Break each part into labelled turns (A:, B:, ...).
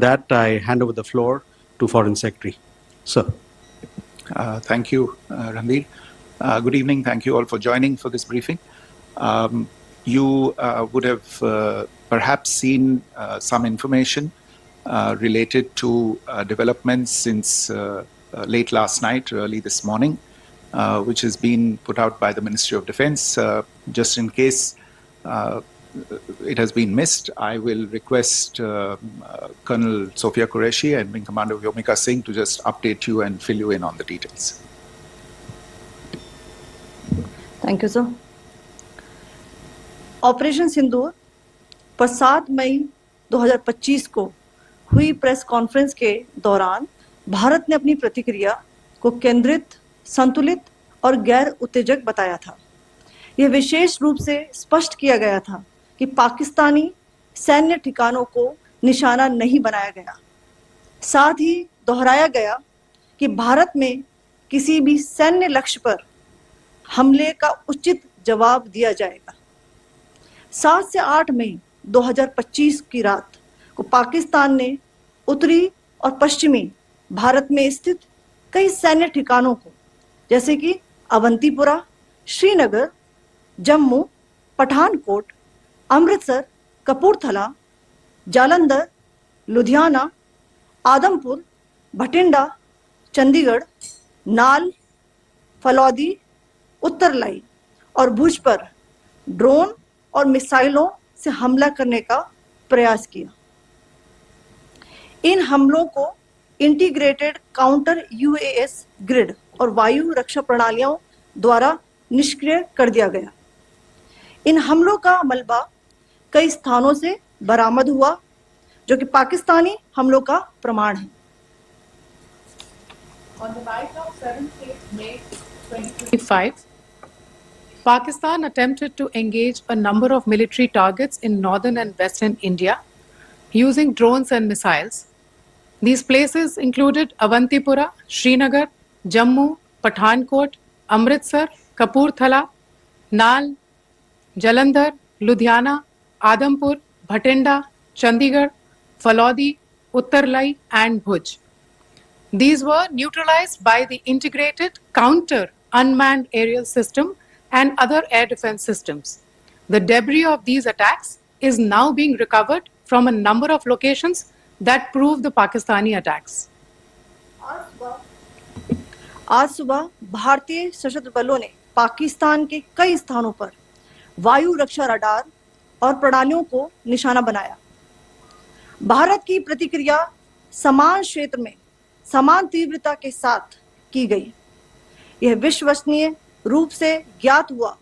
A: That I hand over the floor to Foreign Secretary. Sir.
B: Thank you, Ranveer. Good evening. Thank you all for joining for this briefing. You would have perhaps seen some information related to developments since late last night, early this morning, which has been put out by the Ministry of Defense. Just in case it has been missed, I will request Colonel Sophia Qureshi and Wing Commander Vyomika Singh to just update you and fill you in on the details.
C: Thank you, sir. Operation Sindoor पर 7 मई 2025 को हुई press conference के दौरान भारत ने अपनी प्रतिक्रिया को केंद्रित, संतुलित और गैर उत्तेजक बताया था। यह विशेष रूप से स्पष्ट किया गया था कि पाकिस्तानी सैन्य ठिकानों को निशाना नहीं बनाया गया। साथ ही दोहराया गया कि भारत में किसी भी सैन्य लक्ष्य पर हमले का उचित जवाब दिया जाएगा। 7 से 8 मई 2025 की रात को पाकिस्तान ने उत्तरी और पश्चिमी भारत में स्थित कई सैन्य ठिकानों को, जैसे कि अवंतीपुरा, श्रीनगर, जम्मू, पठानकोट, अमृतसर, कपूरथला, जालंधर, लुधियाना, आदमपुर, भटिंडा, चंडीगढ़, नाल, फलौदी, उत्तरलाई और भुज पर ड्रोन और मिसाइलों से हमला करने का प्रयास किया। इन हमलों को इंटीग्रेटेड काउंटर यूएस ग्रिड और वायु रक्षा प्रणालियों द्वारा निष्क्रिय कर दिया गया। इन हमलों का मलबा कई स्थानों से बरामद हुआ, जो कि पाकिस्तानी हमलों का प्रमाण है।
D: On the night of 7th May 2025, Pakistan attempted to engage a number of military targets in northern and western India using drones and missiles. These places included Avantipura, Srinagar, Jammu, Pathankot, Amritsar, Kapurthala, Nal, Jalandhar, Ludhiana, Adampur, Bhatinda, Chandigarh, Falodi, Uttarlai and Bhuj. These were neutralized by the integrated counter unmanned aerial system and other air defense systems. The debris of these attacks is now being recovered from a number of locations that prove the Pakistani attacks.
C: आज सुबह भारतीय सशस्त्र बलों ने पाकिस्तान के कई स्थानों पर वायु रक्षा रडार और प्रणालियों को निशाना बनाया। भारत की प्रतिक्रिया समान क्षेत्र में समान तीव्रता के साथ की गई। यह विश्वसनीय रूप से ज्ञात हुआ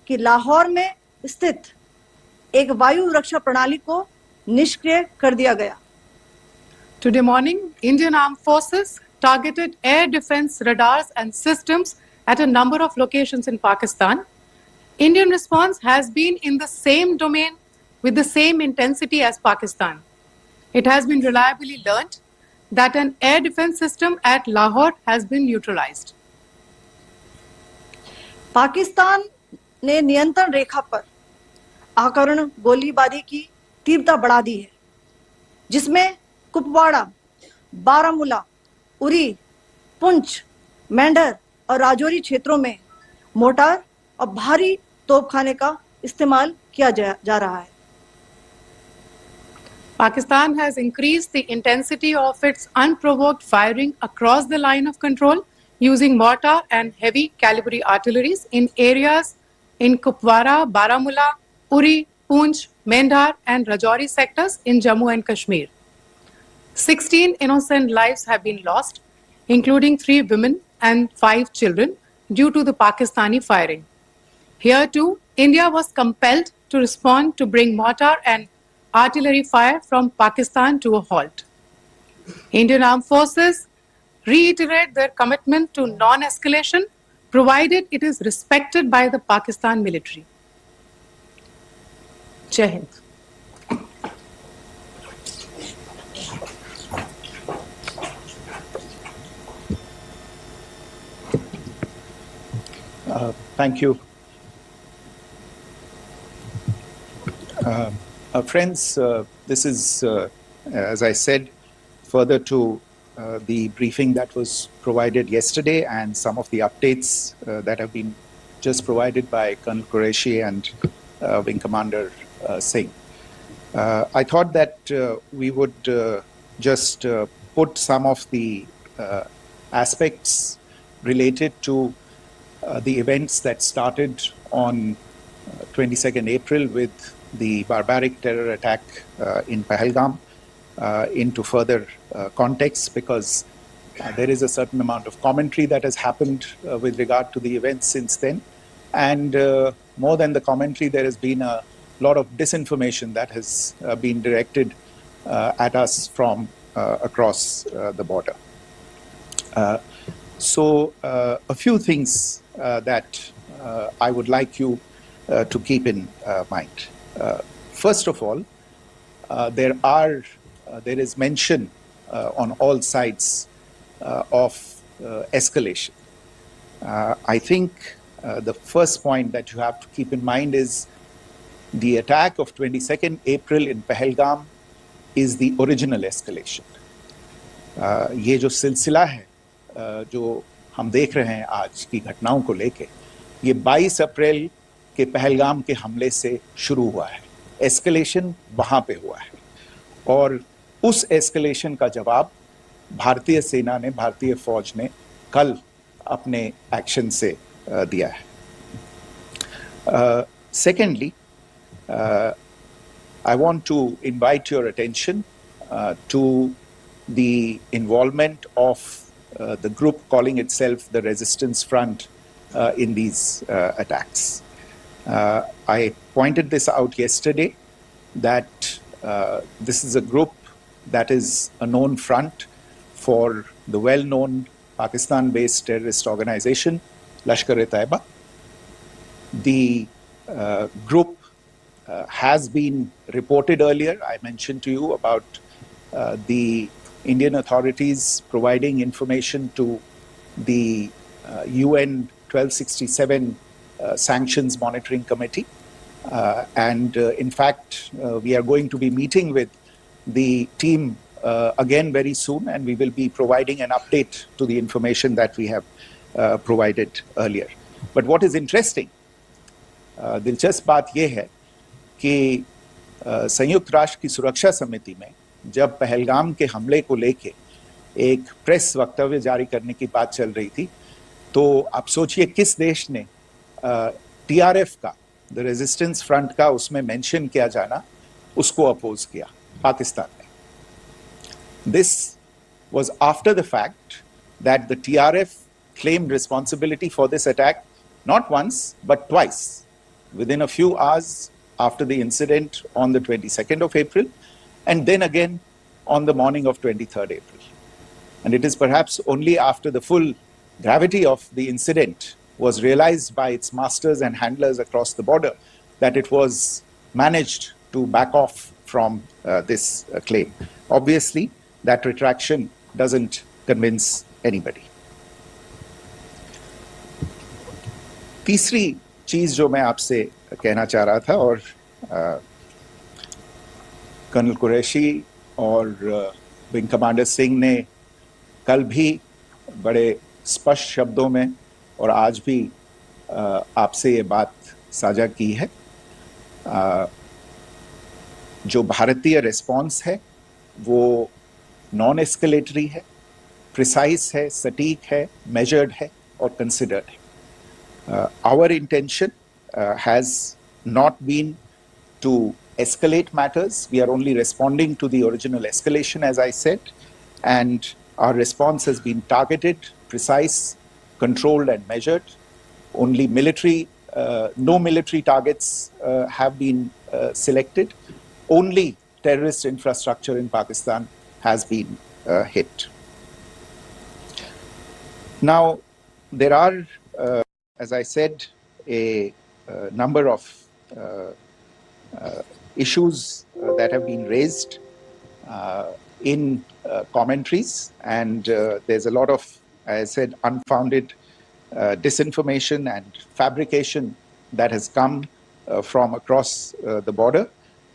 C: कि लाहौर में स्थित एक वायु रक्षा प्रणाली को निष्क्रिय कर दिया गया।
D: Today morning, Indian Armed Forces targeted air defense radars and systems at a number of locations in Pakistan. Indian response has been in the same domain with the same intensity as Pakistan. It has been reliably learnt that an air defense system at Lahore has been neutralized.
C: Pakistan ने नियंत्रण रेखा पर आकरण गोलीबारी की तीव्रता बढ़ा दी है, जिसमें कुपवाड़ा, बारामूला, उरी, पुंछ, मेंढर और राजौरी क्षेत्रों में मोर्टार और भारी तोपखाने का इस्तेमाल किया जा रहा है।
D: Pakistan has increased the intensity of its unprovoked firing across the line of control using mortar and heavy calibre artilleries in areas in Kupwara, Baramulla, Uri, Poonch, Mendhar and Rajouri sectors in Jammu and Kashmir. 16 innocent lives have been lost, including 3 women and 5 children, due to the Pakistani firing. Here too, India was compelled to respond to bring mortar and artillery fire from Pakistan to a halt. Indian Armed Forces reiterate their commitment to non-escalation, provided it is respected by the Pakistan military. Jai Hind.
B: Thank you. Friends, this is, as I said, further to the briefing that was provided yesterday and some of the updates that have been just provided by Colonel Qureshi and Wing Commander Singh. I thought that we would just put some of the aspects related to the events that started on 22nd April with the barbaric terror attack in Pahalgam into further context, because there is a certain amount of commentary that has happened with regard to the events since then. And more than the commentary, there has been a lot of disinformation that has been directed at us from across the border. So a few things that I would like you to keep in mind. First of all, there is mention on all sides of escalation. I think the first point that you have to keep in mind is the attack of 22nd April in Pahalgam is the original escalation. ये जो सिलसिला है जो हम देख रहे हैं आज की घटनाओं को लेके, ये 22 अप्रैल के पहलगाम के हमले से शुरू हुआ है. एस्केलेशन वहां पे हुआ है और उस एस्केलेशन का जवाब भारतीय सेना ने, भारतीय फौज ने कल अपने एक्शन से दिया है. Secondly, I want to invite your attention to the involvement of the group calling itself the Resistance Front in these attacks. I pointed this out yesterday that this is a group that is a known front for the well-known Pakistan-based terrorist organization, Lashkar-e-Taiba. The group has been reported earlier. I mentioned to you about the Indian authorities providing information to the UN 1267 Sanctions Monitoring Committee. And in fact, we are going to be meeting with the team again very soon, and we will be providing an update to the information that we have provided earlier. But what is interesting, दिलचस्प बात यह है कि संयुक्त राष्ट्र की सुरक्षा समिति में जब पहलगाम के हमले को लेके एक प्रेस वक्तव्य जारी करने की बात चल रही थी, तो आप सोचिए किस देश ने टीआरएफ का, द रेजिस्टेंस फ्रंट का उसमें मेंशन किया जाना, उसको अपोज किया, पाकिस्तान ने. This was after the fact that the TRF claimed responsibility for this attack not once but twice within a few hours after the incident on the 22nd of April and then again on the morning of 23rd April. And it is perhaps only after the full gravity of the incident was realized by its masters and handlers across the border that it was managed to back off from this claim. Obviously, that retraction doesn't convince anybody. तीसरी चीज जो मैं आपसे कहना चाह रहा था, और कर्नल कुरैशी और विंग कमांडर सिंह ने कल भी बड़े स्पष्ट शब्दों में और आज भी आपसे ये बात साझा की है. जो भारतीय रिस्पॉन्स है वो नॉन एस्केलेटरी है, प्रिसाइज है, सटीक है, मेजर्ड है और कंसिडर्ड है. Our intention has not been to escalate matters. We are only responding to the original escalation, as I said, and our response has been targeted, precise, controlled and measured. Only military, no military targets have been selected. Only terrorist infrastructure in Pakistan has been hit. Now, there are, as I said, a number of issues that have been raised in commentaries, and there's a lot of, as I said, unfounded disinformation and fabrication that has come from across the border.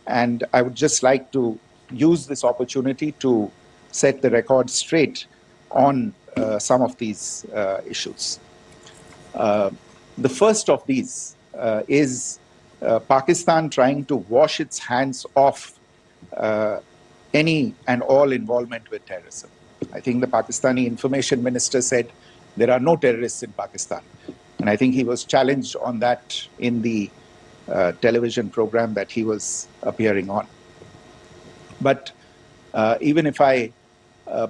B: And I would just like to use this opportunity to set the record straight on some of these issues. The first of these is Pakistan trying to wash its hands off any and all involvement with terrorism. I think the Pakistani information minister said there are no terrorists in Pakistan. And I think he was challenged on that in the television program that he was appearing on. But even if I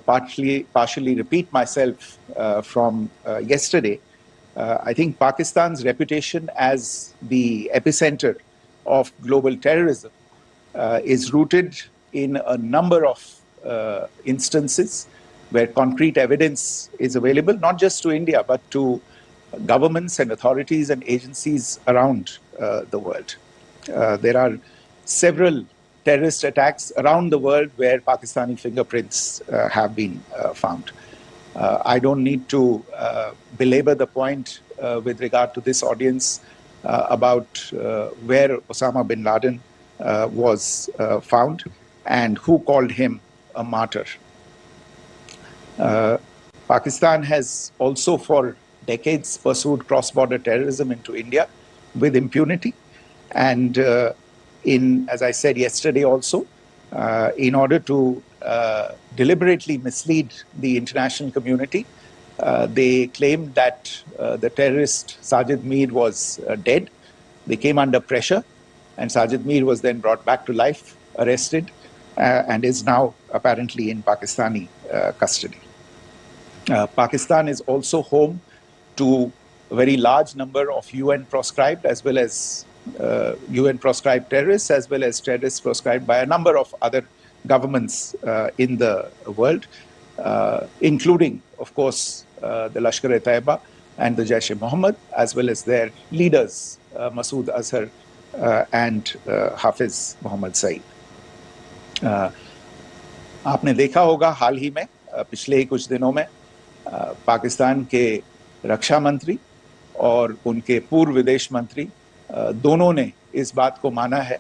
B: partially repeat myself from yesterday, I think Pakistan's reputation as the epicenter of global terrorism is rooted in a number of instances where concrete evidence is available, not just to India, but to governments and authorities and agencies around the world. There are several terrorist attacks around the world where Pakistani fingerprints have been found. I don't need to belabor the point with regard to this audience about where Osama bin Laden was found and who called him a martyr. Pakistan has also for decades pursued cross-border terrorism into India with impunity. And as I said yesterday also, in order to deliberately mislead the international community, they claimed that the terrorist Sajid Mir was dead. They came under pressure, and Sajid Mir was then brought back to life, arrested, and is now apparently in Pakistani custody. Pakistan is also home to a very large number of UN proscribed as well as UN proscribed terrorists, as well as terrorists proscribed by a number of other governments in the world, including, of course, the Lashkar-e-Taiba and the Jaish-e-Mohammed, as well as their leaders, Masood Azhar and Hafiz Mohammed Saeed. आपने देखा होगा हाल ही में पिछले ही कुछ दिनों में पाकिस्तान के रक्षा मंत्री और उनके पूर्व विदेश मंत्री दोनों ने इस बात को माना है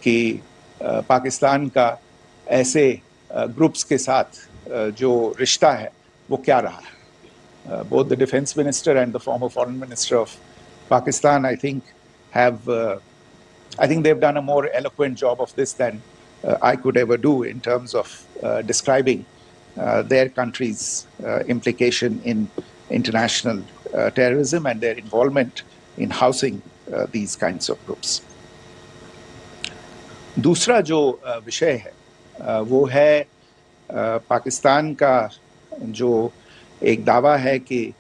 B: कि पाकिस्तान का ऐसे ग्रुप्स के साथ जो रिश्ता है वो क्या रहा है. Both the defense minister and the former foreign minister of Pakistan, I think they've done a more eloquent job of this than I could ever do in terms of describing their country's implication in international terrorism and their involvement in housing these kinds of groups. दूसरा जो विषय है वो है पाकिस्तान का जो एक दावा है कि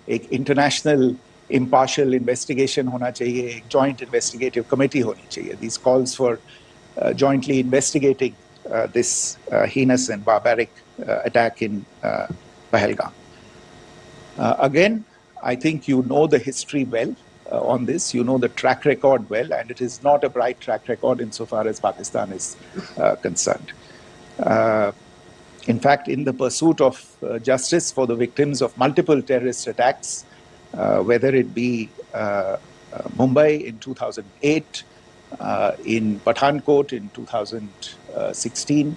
B: एक इंटरनेशनल impartial investigation होना चाहिए, एक joint investigative committee होनी चाहिए. These calls for jointly investigating this heinous and barbaric attack in Pahalgam. Again, I think you know the history well on this. You know the track record well, and it is not a bright track record insofar as Pakistan is concerned. In fact, in the pursuit of justice for the victims of multiple terrorist attacks, whether it be Mumbai in 2008, in Pathankot in 2016,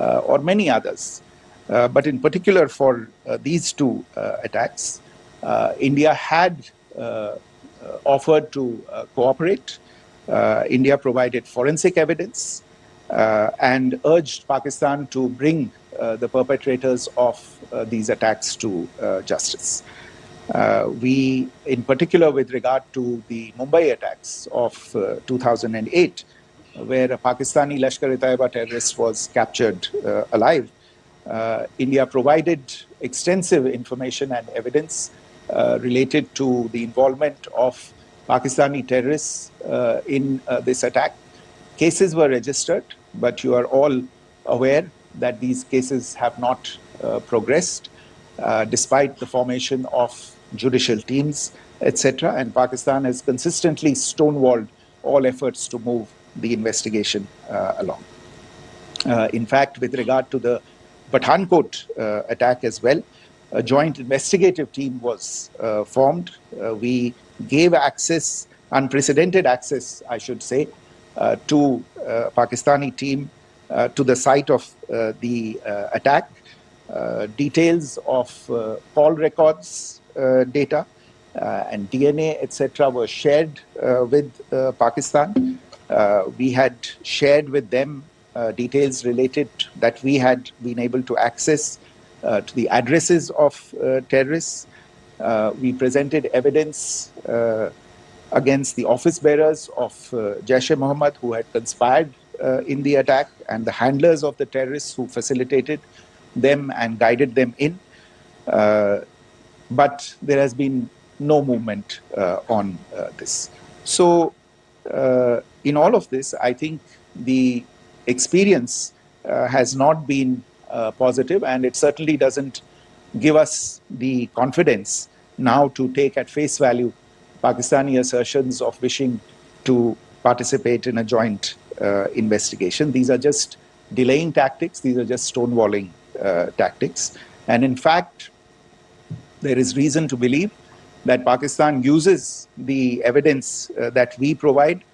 B: or many others, but in particular for these two attacks, India had offered to cooperate. India provided forensic evidence and urged Pakistan to bring the perpetrators of these attacks to justice. We, in particular with regard to the Mumbai attacks of 2008, where a Pakistani Lashkar-e-Taiba terrorist was captured alive, India provided extensive information and evidence related to the involvement of Pakistani terrorists in this attack. Cases were registered, but you are all aware that these cases have not progressed, despite the formation of judicial teams, etc. And Pakistan has consistently stonewalled all efforts to move the investigation along. In fact, with regard to the Pathankot attack as well, a joint investigative team was formed. We gave access, unprecedented access, I should say, to Pakistani team to the site of the attack. details of call records data and DNA, etc., were shared with Pakistan. We had shared with them details related that we had been able to access to the addresses of terrorists. We presented evidence against the office bearers of Jaish-e-Mohammed who had conspired in the attack, and the handlers of the terrorists who facilitated them and guided them in. But there has been no movement on this. So in all of this, I think the experience has not been positive, and it certainly doesn't give us the confidence now to take at face value Pakistani assertions of wishing to participate in a joint investigation. These are just delaying tactics. These are just stonewalling tactics. And in fact, there is reason to believe that Pakistan uses the evidence that we provide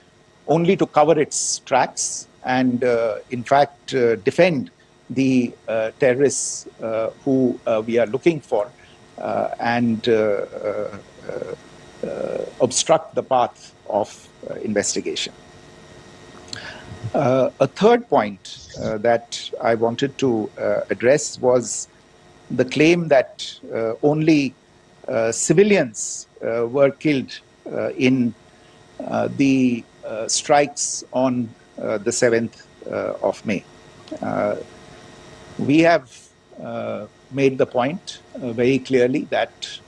B: only to cover its tracks and, in fact, defend the terrorists who we are looking for and obstruct the path of investigation. A third point that I wanted to address was the claim that only civilians were killed in the strikes on the 7th of May. We have made the point very clearly that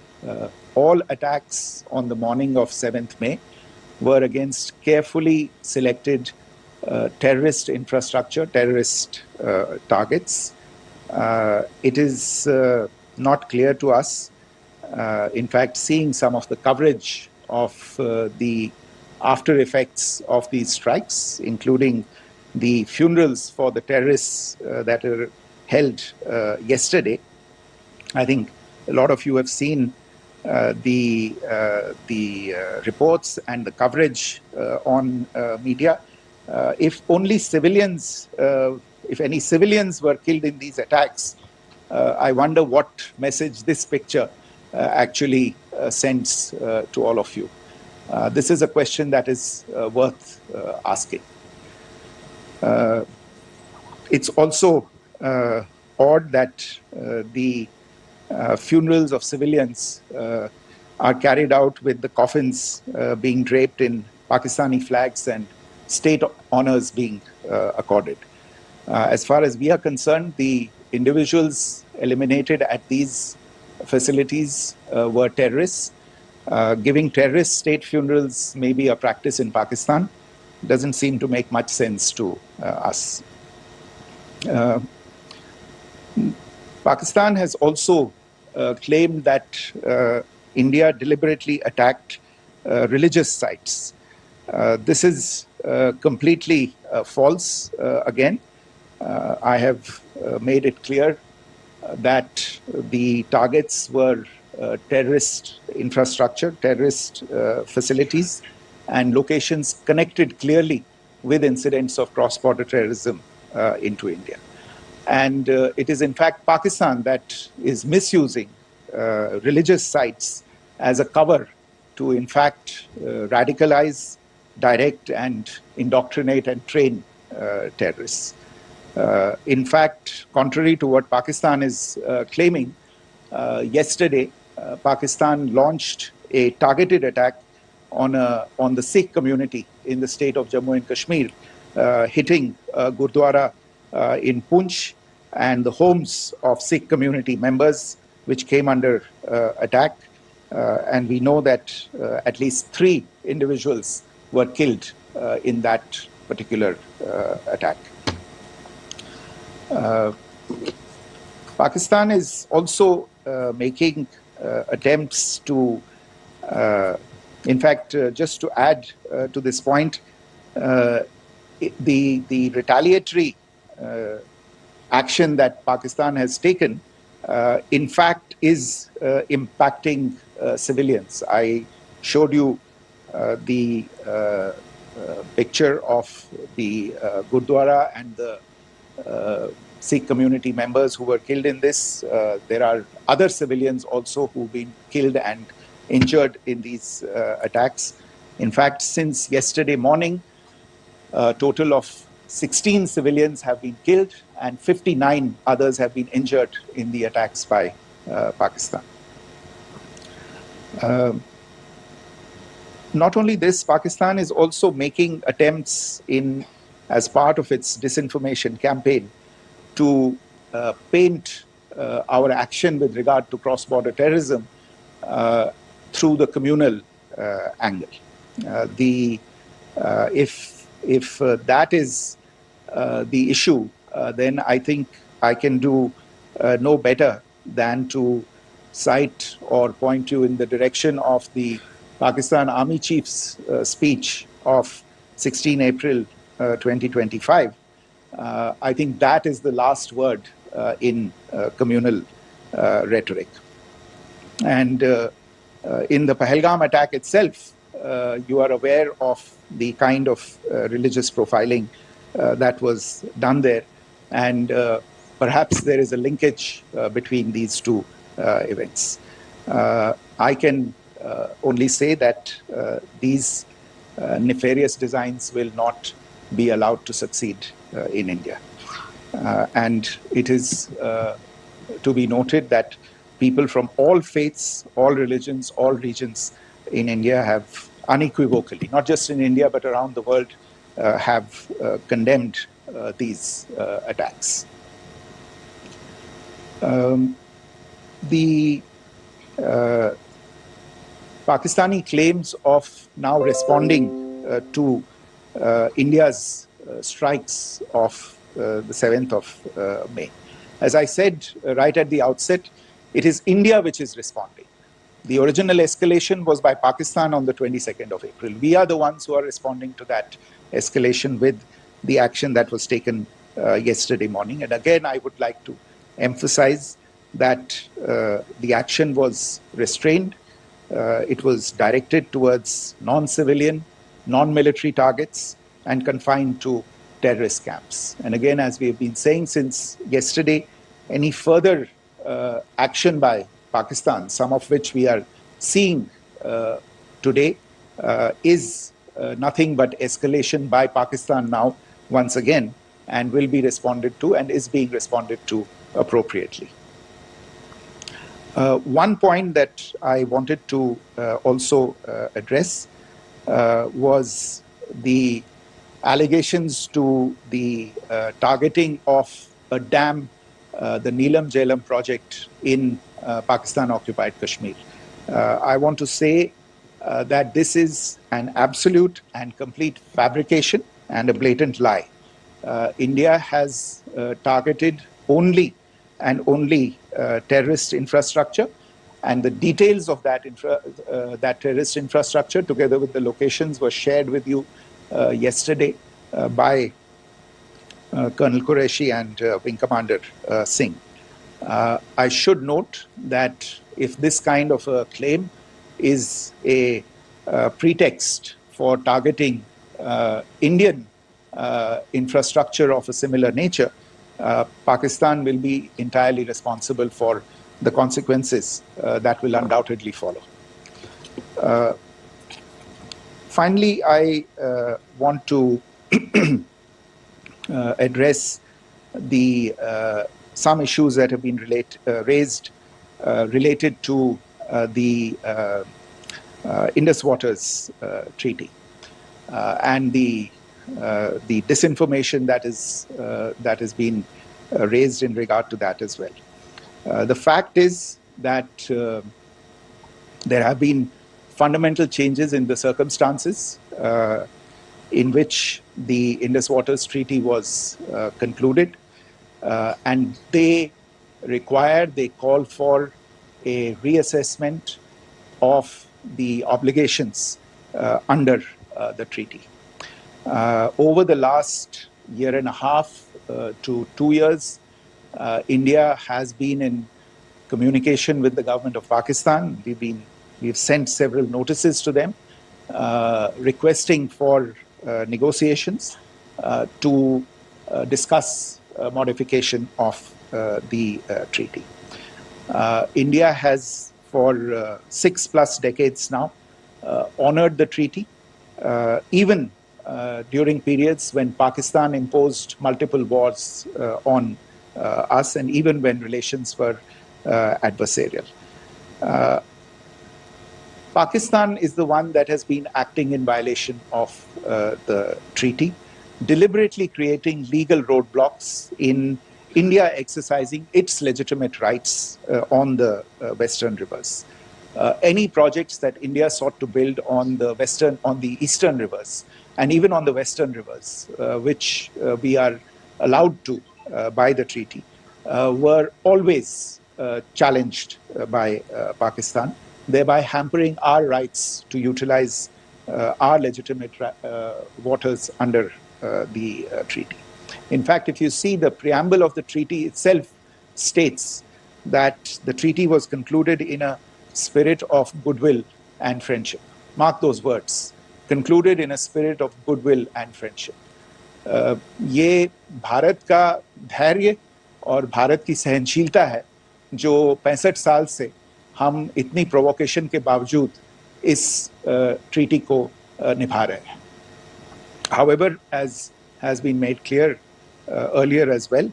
B: all attacks on the morning of 7th May were against carefully selected terrorist infrastructure, terrorist targets. It is not clear to us, in fact, seeing some of the coverage of the after effects of these strikes, including the funerals for the terrorists that are held yesterday. I think a lot of you have seen the reports and the coverage on media. If only civilians, if any civilians were killed in these attacks, I wonder what message this picture actually sends to all of you. This is a question that is worth asking. It's also odd that the funerals of civilians are carried out with the coffins being draped in Pakistani flags and state honors being accorded. As far as we are concerned, the individuals eliminated at these facilities were terrorists. Giving terrorist state funerals may be a practice in Pakistan. Doesn't seem to make much sense to us. Pakistan has also claimed that India deliberately attacked religious sites. This is completely false again. I have made it clear that the targets were terrorist infrastructure, terrorist facilities, and locations connected clearly with incidents of cross-border terrorism into India. And it is in fact Pakistan that is misusing religious sites as a cover to in fact radicalize, direct and indoctrinate and train terrorists. In fact, contrary to what Pakistan is claiming, yesterday Pakistan launched a targeted attack on the Sikh community in the state of Jammu and Kashmir, hitting Gurdwara in Poonch and the homes of Sikh community members, which came under attack. And we know that at least 3 individuals were killed in that particular attack. Pakistan is also making attempts to, in fact, just to add to this point, the retaliatory action that Pakistan has taken, in fact, is impacting civilians. I showed you the picture of the Gurdwara and the Sikh community members who were killed in this. There are other civilians also who've been killed and injured in these attacks. In fact, since yesterday morning, a total of 16 civilians have been killed and 59 others have been injured in the attacks by Pakistan. Not only this, Pakistan is also making attempts as part of its disinformation campaign to paint our action with regard to cross-border terrorism through the communal angle. If that is the issue, then I think I can do no better than to cite or point you in the direction of the Pakistan Army Chief's speech of 16 April 2025. I think that is the last word in communal rhetoric. And in the Pahalgam attack itself, you are aware of the kind of religious profiling that was done there. And perhaps there is a linkage between these two events. I can only say that these nefarious designs will not be allowed to succeed in India. And it is to be noted that people from all faiths, all religions, all regions in India have unequivocally, not just in India but around the world, have condemned these attacks. The Pakistani claims of now responding to India's strikes of the 7th of May. As I said right at the outset, it is India which is responding. The original escalation was by Pakistan on the 22nd of April. We are the ones who are responding to that escalation with the action that was taken yesterday morning. And again, I would like to emphasize that the action was restrained. It was directed towards non-civilian, non-military targets and confined to terrorist camps. And again, as we have been saying since yesterday, any further action by Pakistan, some of which we are seeing today, is nothing but escalation by Pakistan now, once again, and will be responded to and is being responded to appropriately. One point that I wanted to also address was the allegations to the targeting of a dam, the Neelam Jhelum project in Pakistan-occupied Kashmir. I want to say that this is an absolute and complete fabrication and a blatant lie. India has targeted only and only terrorist infrastructure, and the details of that terrorist infrastructure, together with the locations, were shared with you yesterday by Colonel Qureshi and Wing Commander Singh. I should note that if this kind of a claim is a pretext for targeting Indian infrastructure of a similar nature, Pakistan will be entirely responsible for the consequences that will undoubtedly follow. Finally, I want to address some issues that have been raised related to the Indus Waters Treaty and the disinformation that has been raised in regard to that as well. The fact is that there have been fundamental changes in the circumstances in which the Indus Waters Treaty was concluded, and they call for a reassessment of the obligations under the treaty. Over the last year and a half to 2 years, India has been in communication with the government of Pakistan. We've sent several notices to them requesting for negotiations to discuss modification of the treaty. India has for 6+ decades now honored the treaty, even during periods when Pakistan imposed multiple wars on us, and even when relations were adversarial. Pakistan is the one that has been acting in violation of the treaty, deliberately creating legal roadblocks in India exercising its legitimate rights on the western rivers. Any projects that India sought to build on the eastern rivers, and even on the western rivers, which we are allowed to by the treaty, were always challenged by Pakistan, thereby hampering our rights to utilize our legitimate waters under the treaty. In fact, if you see, the preamble of the treaty itself states that the treaty was concluded in a spirit of goodwill and friendship. Mark those words, concluded in a spirit of goodwill and friendship. ये भारत का धैर्य और भारत की सहनशीलता है जो 65 साल से हम इतनी प्रोवोकेशन के बावजूद इस ट्रीटी को निभा रहे हैं. However, as has been made clear earlier as well,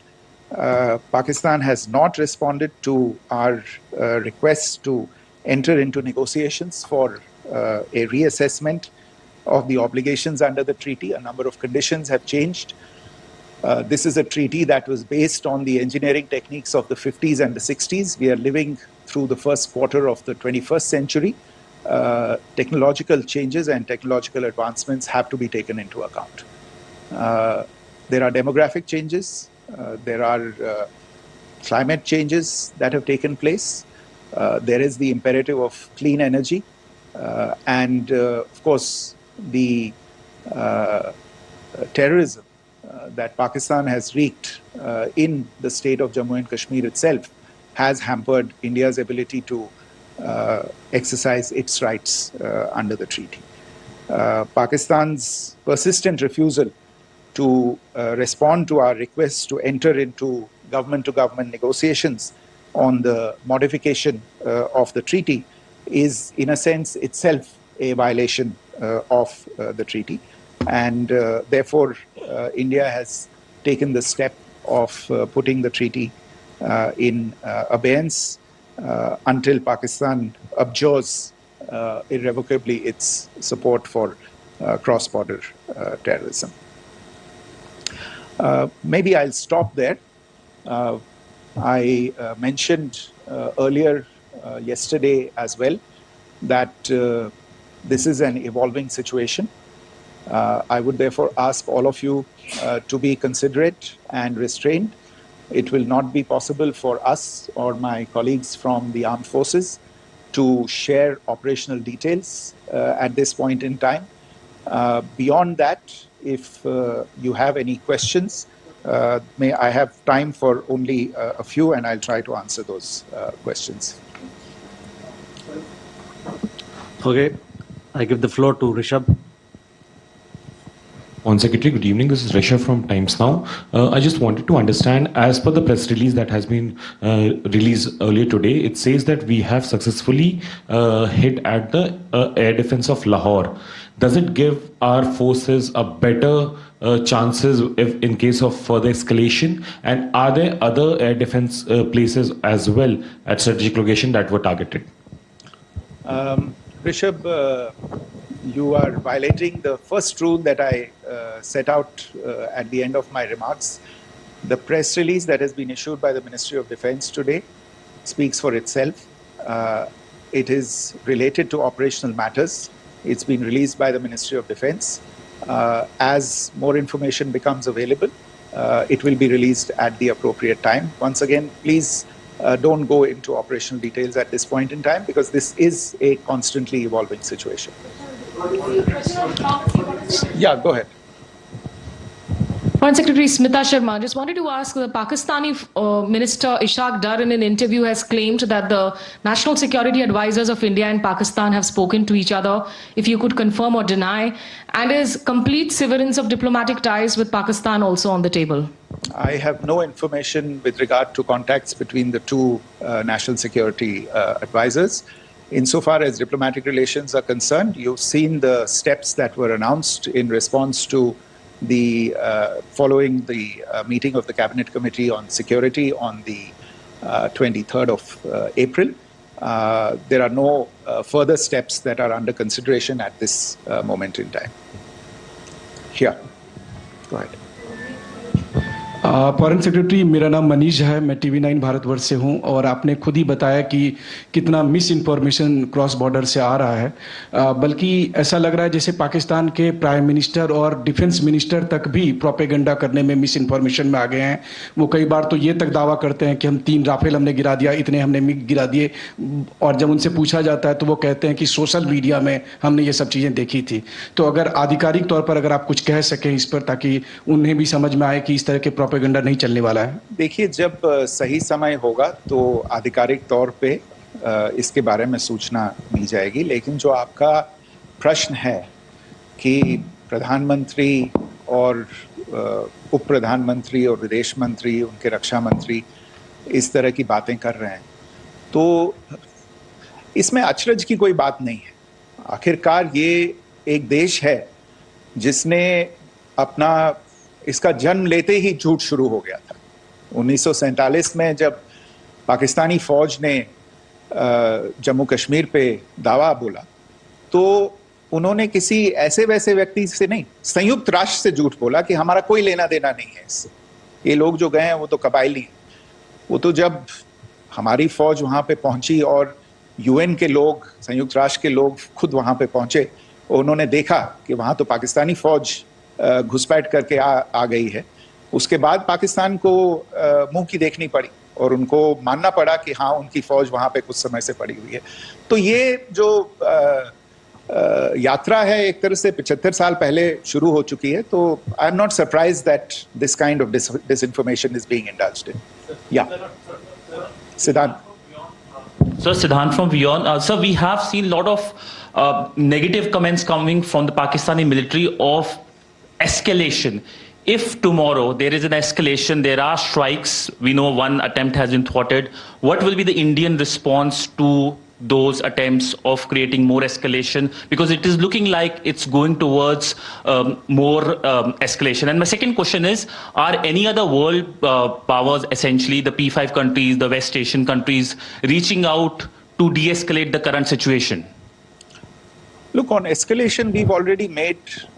B: Pakistan has not responded to our requests to enter into negotiations for a reassessment of the obligations under the treaty. A number of conditions have changed. This is a treaty that was based on the engineering techniques of the 50s and the 60s. We are living through the first quarter of the 21st century. Technological changes and technological advancements have to be taken into account. There are demographic changes. There are climate changes that have taken place. There is the imperative of clean energy. And of course, the terrorism that Pakistan has wreaked in the state of Jammu and Kashmir itself has hampered India's ability to exercise its rights under the treaty. Pakistan's persistent refusal to respond to our requests to enter into government-to-government negotiations on the modification of the treaty is, in a sense, itself a violation of the treaty. And therefore, India has taken the step of putting the treaty in abeyance until Pakistan abjures irrevocably its support for cross-border terrorism. Maybe I'll stop there. I mentioned earlier yesterday as well that this is an evolving situation. I would therefore ask all of you to be considerate and restrained. It will not be possible for us or my colleagues from the armed forces to share operational details at this point in time. Beyond that, if you have any questions, may I have time for only a few, and I'll try to answer those questions.
A: Okay, I give the floor to Rishabh.
E: On Secretary, good evening. This is Rishabh from Times Now. I just wanted to understand, as per the press release that has been released earlier today, it says that we have successfully hit at the air defense of Lahore. Does it give our forces a better chances if in case of further escalation? And are there other air defense places as well at strategic location that were targeted?
B: Rishabh, you are violating the first rule that I set out at the end of my remarks. The press release that has been issued by the Ministry of Defense today speaks for itself. It is related to operational matters. It's been released by the Ministry of Defense. As more information becomes available, it will be released at the appropriate time. Once again, please don't go into operational details at this point in time, because this is a constantly evolving situation. Yeah, go ahead.
F: Foreign Secretary Smita Sharma, just wanted to ask, the Pakistani Minister Ishaq Dar in an interview has claimed that the national security advisors of India and Pakistan have spoken to each other, if you could confirm or deny, and is complete severance of diplomatic ties with Pakistan also on the table?
B: I have no information with regard to contacts between the two national security advisors. Insofar as diplomatic relations are concerned, you've seen the steps that were announced in response to the following the meeting of the Cabinet Committee on Security on the 23rd of April. There are no further steps that are under consideration at this moment in time. Here, go ahead.
G: Foreign secretary, मेरा नाम मनीष है, मैं TV9 Bharatvarsh से हूं और आपने खुद ही बताया कि कितना मिस इन्फॉर्मेशन क्रॉस बॉर्डर से आ रहा है, बल्कि ऐसा लग रहा है जैसे पाकिस्तान के प्राइम मिनिस्टर और डिफेंस मिनिस्टर तक भी प्रोपेगेंडा करने में मिस इन्फॉर्मेशन में आ गए हैं। वो कई बार तो ये तक दावा करते हैं कि हम 3 राफेल हमने गिरा दिया, इतने हमने मिग गिरा दिए, और जब उनसे पूछा जाता है तो वो कहते हैं कि सोशल मीडिया में हमने ये सब चीज़ें देखी थी। तो अगर आधिकारिक तौर पर अगर आप कुछ कह सकें इस पर, ताकि उन्हें भी समझ में आए कि इस तरह के प्रोपेगेंडा नहीं चलने वाला है।
B: देखिए, जब सही समय होगा तो आधिकारिक तौर पे इसके बारे में सूचना मिल जाएगी, लेकिन जो आपका प्रश्न है कि प्रधानमंत्री और उप प्रधानमंत्री और विदेश मंत्री, उनके रक्षा मंत्री इस तरह की बातें कर रहे हैं, तो इसमें अचरज की कोई बात नहीं है। आखिरकार ये एक देश है जिसने अपना इसका जन्म लेते ही झूठ शुरू हो गया था। 1947 में जब पाकिस्तानी फौज ने जम्मू कश्मीर पे दावा बोला, तो उन्होंने किसी ऐसे वैसे व्यक्ति से नहीं, संयुक्त राष्ट्र से झूठ बोला कि हमारा कोई लेना देना नहीं है इससे, ये लोग जो गए हैं वो तो कबायली हैं। वो तो जब हमारी फौज वहाँ पे पहुंची और UN के लोग, संयुक्त राष्ट्र के लोग खुद वहाँ पे पहुंचे, उन्होंने देखा कि वहाँ तो पाकिस्तानी फौज घुसपैठ करके आ गई है, उसके बाद पाकिस्तान को मुंह की देखनी पड़ी और उनको मानना पड़ा कि हाँ, उनकी फौज वहाँ पे कुछ समय से पड़ी हुई है। तो ये जो यात्रा है एक तरह से 75 साल पहले शुरू हो चुकी है, तो I am not surprise that this kind of disinformation is being indulged in. Yeah. Siddhant.
H: So Siddhant from Beyond. Sir, we have seen a lot of negative comments coming from the Pakistani military of escalation. If tomorrow there is an escalation, there are strikes, we know one attempt has been thwarted, what will be the Indian response to those attempts of creating more escalation? Because it is looking like it's going towards more escalation. And my second question is, are any other world powers, essentially the P5 countries, the West Asian countries, reaching out to de-escalate the current situation?
B: Look, on escalation, we've already made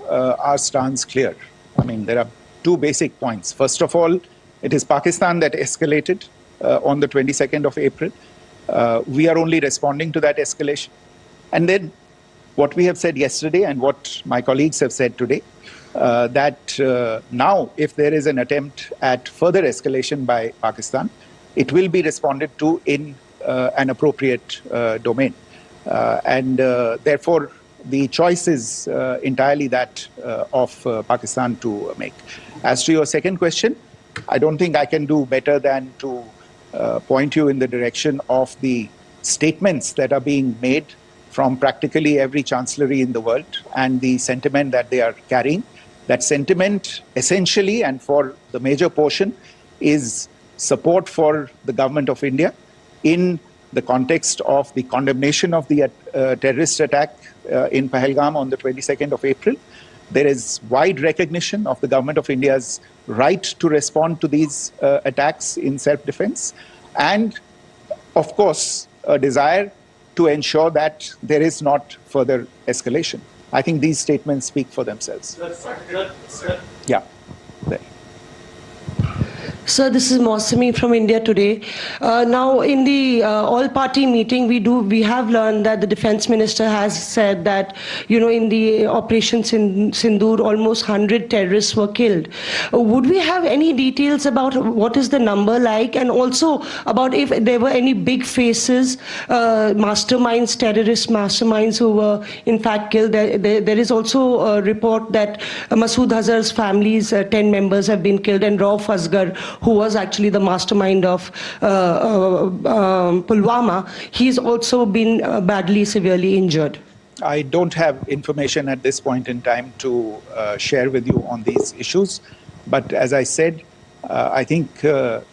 B: our stance clear. I mean, there are 2 basic points. First of all, it is Pakistan that escalated on the 22nd of April. We are only responding to that escalation. And then what we have said yesterday and what my colleagues have said today, that now if there is an attempt at further escalation by Pakistan, it will be responded to in an appropriate domain. And therefore, the choice is entirely that of Pakistan to make. As to your second question, I don't think I can do better than to point you in the direction of the statements that are being made from practically every chancellery in the world and the sentiment that they are carrying. That sentiment essentially and for the major portion is support for the government of India in the context of the condemnation of the terrorist attack in Pahalgam on the 22nd of April. There is wide recognition of the government of India's right to respond to these attacks in self-defense, and of course a desire to ensure that there is not further escalation. I think these statements speak for themselves. Yeah. There.
I: Sir, this is Mausami from India Today. Now, in the all-party meeting, we have learned that the defense minister has said that, in the Operation Sindoor, almost 100 terrorists were killed. Would we have any details about what is the number like, and also about if there were any big faces, masterminds, terrorist masterminds who were in fact killed? There is also a report that Masood Azhar's family's 10 members have been killed, and Rauf Asghar, who was actually the mastermind of Pulwama, he's also been badly, severely injured.
B: I don't have information at this point in time to share with you on these issues. But as I said, I think, there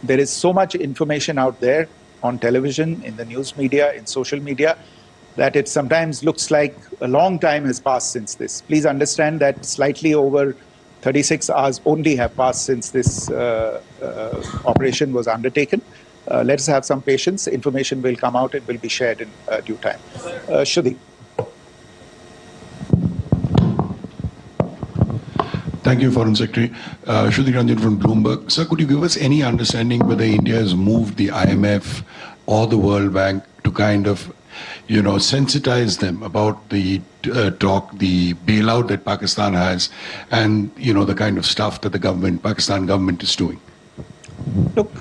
B: is so much information out there on television, in the news media, in social media, that it sometimes looks like a long time has passed since this. Please understand that slightly over 36 hours only have passed since this operation was undertaken. Let us have some patience. Information will come out. It will be shared in due time. Shruti.
J: Thank you, Foreign Secretary. Shruti Ranjan from Bloomberg. Sir, could you give us any understanding whether India has moved the IMF or the World Bank to kind of, sensitize them about the the bailout that Pakistan has and, the kind of stuff that the Pakistan government is doing?
B: Look,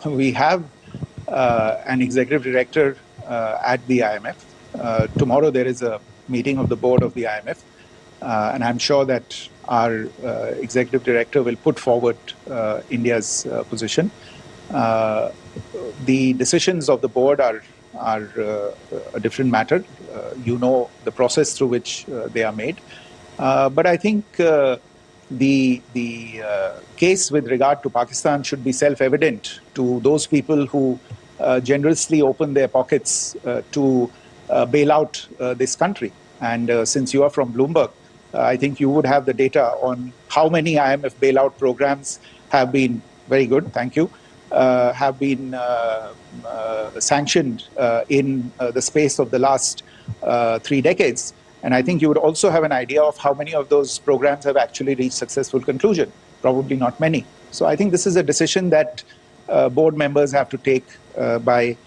B: we have an executive director at the IMF. Tomorrow there is a meeting of the board of the IMF. And I'm sure that our executive director will put forward India's position. The decisions of the board are a different matter. The process through which they are made. But I think the case with regard to Pakistan should be self-evident to those people who generously open their pockets to bail out this country. And since you are from Bloomberg, I think you would have the data on how many IMF bailout programs have been, very good, thank you, have been sanctioned in the space of the last 3 decades. And I think you would also have an idea of how many of those programs have actually reached successful conclusion. Probably not many. So I think this is a decision that board members have to take by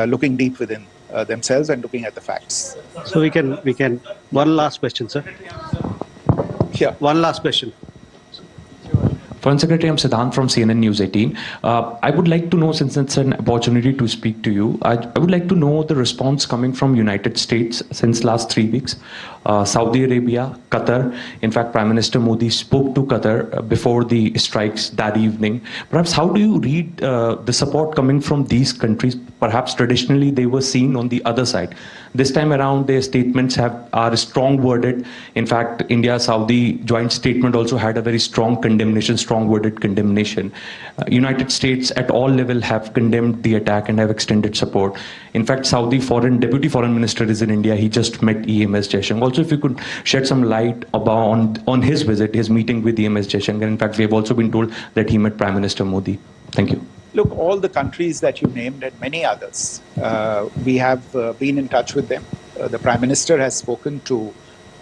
B: looking deep within themselves and looking at the facts.
A: So we can, one last question, sir.
B: Yeah.
A: One last question.
K: Foreign Secretary, I'm Siddhant from CNN News 18. I would like to know, since it's an opportunity to speak to you, I would like to know the response coming from United States since last 3 weeks. Saudi Arabia, Qatar. In fact, Prime Minister Modi spoke to Qatar before the strikes that evening. Perhaps how do you read the support coming from these countries? Perhaps traditionally they were seen on the other side. This time around, their statements are strong worded. In fact, India-Saudi joint statement also had a very strong condemnation, strong worded condemnation. United States at all level have condemned the attack and have extended support. In fact, Saudi Deputy Foreign Minister is in India. He just met EMS Jaishankar. Also, if you could shed some light on his visit, his meeting with EMS Jaishankar. In fact, we have also been told that he met Prime Minister Modi. Thank you.
B: Look, all the countries that you named and many others, we have been in touch with them. The Prime Minister has spoken to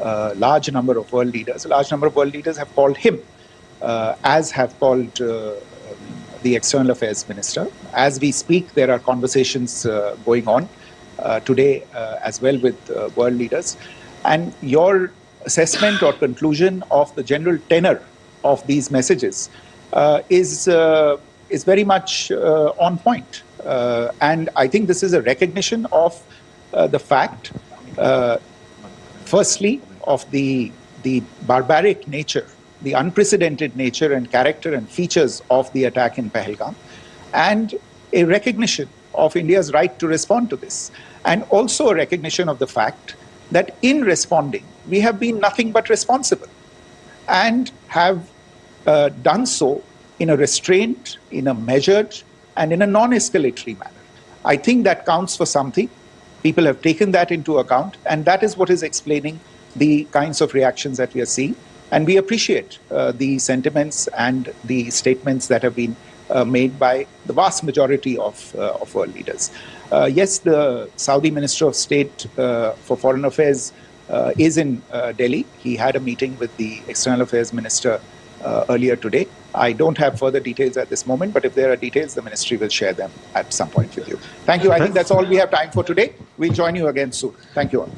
B: a large number of world leaders. A large number of world leaders have called him, as have called the External Affairs Minister. As we speak, there are conversations going on today as well with world leaders. And your assessment or conclusion of the general tenor of these messages is very much on point. And I think this is a recognition of the fact, firstly, of the barbaric nature, the unprecedented nature and character and features of the attack in Pahalgam, and a recognition of India's right to respond to this. And also a recognition of the fact that in responding, we have been nothing but responsible and have done so in a restrained, in a measured, and in a non-escalatory manner. I think that counts for something. People have taken that into account, and that is what is explaining the kinds of reactions that we are seeing. And we appreciate the sentiments and the statements that have been made by the vast majority of world leaders. Yes, the Saudi Minister of State for Foreign Affairs is in Delhi. He had a meeting with the External Affairs Minister earlier today. I don't have further details at this moment, but if there are details, the ministry will share them at some point with you. Thank you. I think that's all we have time for today. We'll join you again soon. Thank you all.